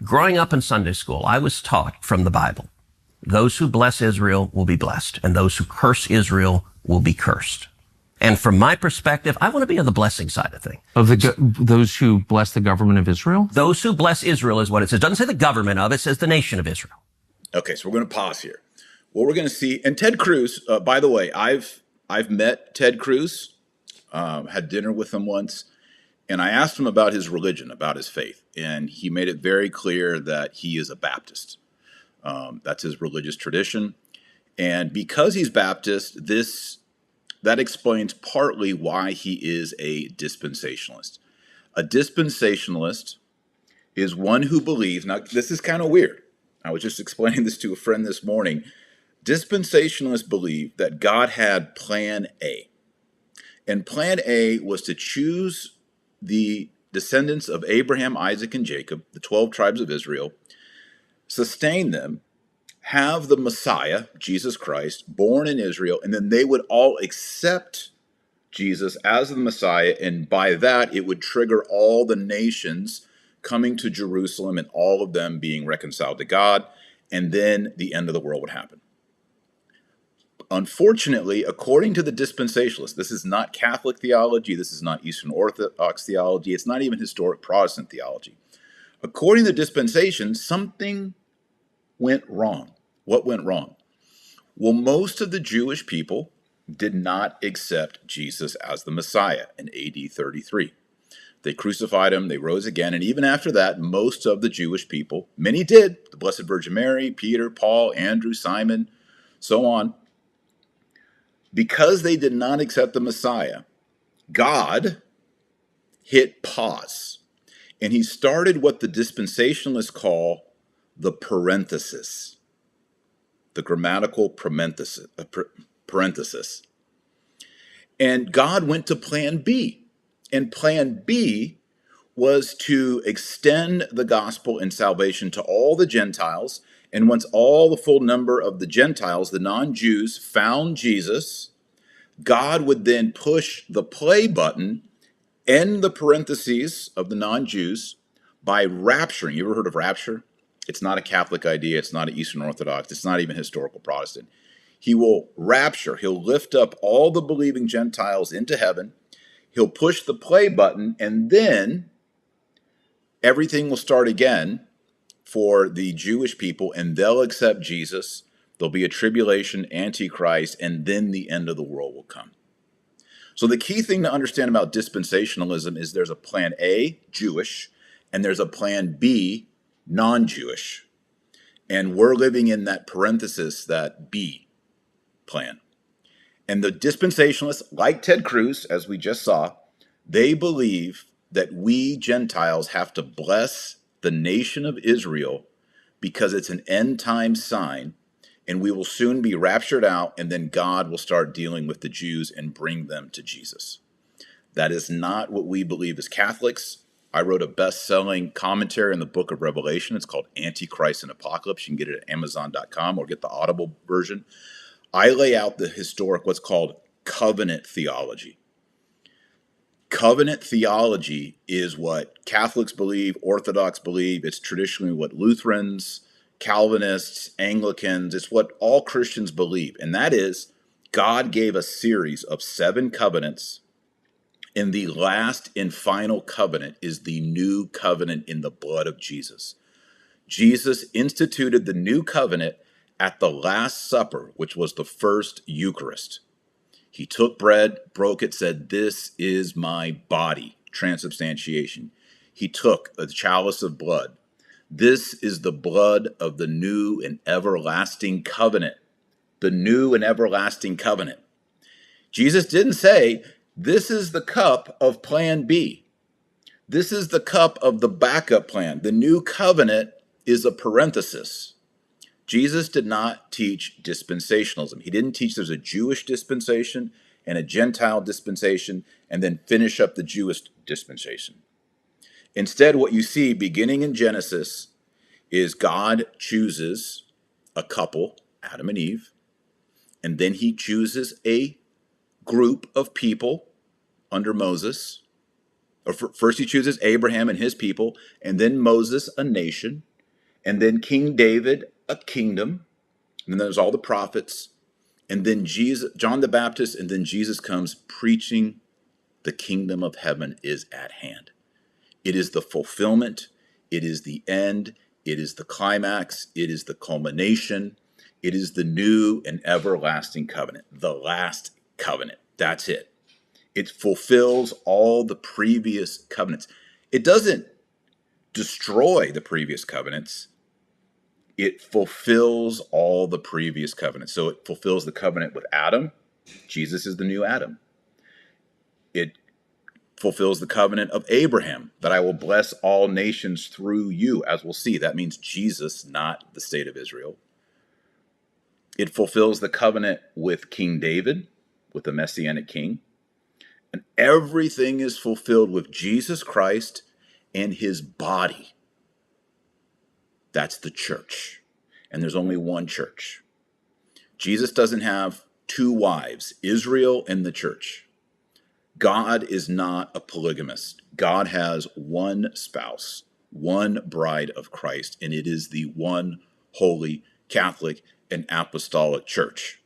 Growing up in Sunday school, I was taught from the Bible, those who bless Israel will be blessed, and those who curse Israel will be cursed. And from my perspective, I want to be on the blessing side of things. Of those who bless the government of Israel? Those who bless Israel is what it says. It doesn't say the government of, it says the nation of Israel. Okay, so we're going to pause here. What we're going to see, and Ted Cruz, by the way, I've met Ted Cruz, had dinner with him once, and I asked him about his religion, about his faith, and he made it very clear that he is a Baptist. That's his religious tradition, and because he's Baptist, that explains partly why he is a dispensationalist. A dispensationalist is one who believes, now this is kind of weird. I was just explaining this to a friend this morning. Dispensationalists believe that God had plan A. And plan A was to choose the descendants of Abraham, Isaac, and Jacob, the 12 tribes of Israel, sustain them, have the Messiah, Jesus Christ, born in Israel, and then they would all accept Jesus as the Messiah, and by that it would trigger all the nations coming to Jerusalem and all of them being reconciled to God, and then the end of the world would happen. Unfortunately, according to the dispensationalists, this is not Catholic theology, this is not Eastern Orthodox theology, it's not even historic Protestant theology. According to the dispensation, something went wrong. What went wrong? Well, most of the Jewish people did not accept Jesus as the Messiah in AD 33. They crucified him, they rose again, and even after that, most of the Jewish people, many did, the Blessed Virgin Mary, Peter, Paul, Andrew, Simon, so on, because they did not accept the Messiah, God hit pause, and he started what the dispensationalists call the parenthesis, the grammatical parenthesis. And God went to plan B. And plan B was to extend the gospel and salvation to all the Gentiles. And once all the full number of the Gentiles, the non-Jews, found Jesus, God would then push the play button, end the parentheses of the non-Jews by rapturing. You ever heard of rapture? It's not a Catholic idea. It's not an Eastern Orthodox. It's not even historical Protestant. He will rapture. He'll lift up all the believing Gentiles into heaven. He'll push the play button, and then everything will start again for the Jewish people, and they'll accept Jesus. There'll be a tribulation, Antichrist, and then the end of the world will come. So the key thing to understand about dispensationalism is there's a plan A, Jewish, and there's a plan B, non-Jewish. And we're living in that parenthesis, that B plan. And the dispensationalists, like Ted Cruz, as we just saw, they believe that we Gentiles have to bless the nation of Israel because it's an end time sign, and we will soon be raptured out, and then God will start dealing with the Jews and bring them to Jesus. That is not what we believe as Catholics. I wrote a best-selling commentary in the book of Revelation. It's called Antichrist and Apocalypse. You can get it at Amazon.com or get the Audible version. I lay out the historic, what's called covenant theology. Covenant theology is what Catholics believe, Orthodox believe. It's traditionally what Lutherans, Calvinists, Anglicans, it's what all Christians believe. And that is, God gave a series of 7 covenants, and the last and final covenant is the new covenant in the blood of Jesus. Jesus instituted the new covenant at the Last Supper, which was the first Eucharist. He took bread, broke it, said, "This is my body," transubstantiation. He took a chalice of blood. This is the blood of the new and everlasting covenant. The new and everlasting covenant. Jesus didn't say, this is the cup of plan B. This is the cup of the backup plan. The new covenant is a parenthesis. Jesus did not teach dispensationalism. He didn't teach there's a Jewish dispensation and a Gentile dispensation and then finish up the Jewish dispensation. Instead, what you see beginning in Genesis is God chooses a couple, Adam and Eve, and then he chooses a group of people under Moses. Or first he chooses Abraham and his people, and then Moses, a nation. And then King David, a kingdom. And then there's all the prophets. And then John the Baptist, and then Jesus comes preaching the kingdom of heaven is at hand. It is the fulfillment. It is the end. It is the climax. It is the culmination. It is the new and everlasting covenant, the last covenant. That's it. It fulfills all the previous covenants. It doesn't destroy the previous covenants. It fulfills all the previous covenants. So it fulfills the covenant with Adam. Jesus is the new Adam. It fulfills the covenant of Abraham, that I will bless all nations through you, as we'll see. That means Jesus, not the state of Israel. It fulfills the covenant with King David, with the Messianic king. And everything is fulfilled with Jesus Christ and his body. That's the church. And there's only one church. Jesus doesn't have two wives, Israel and the church. God is not a polygamist. God has one spouse, one bride of Christ, and it is the one holy Catholic and apostolic church.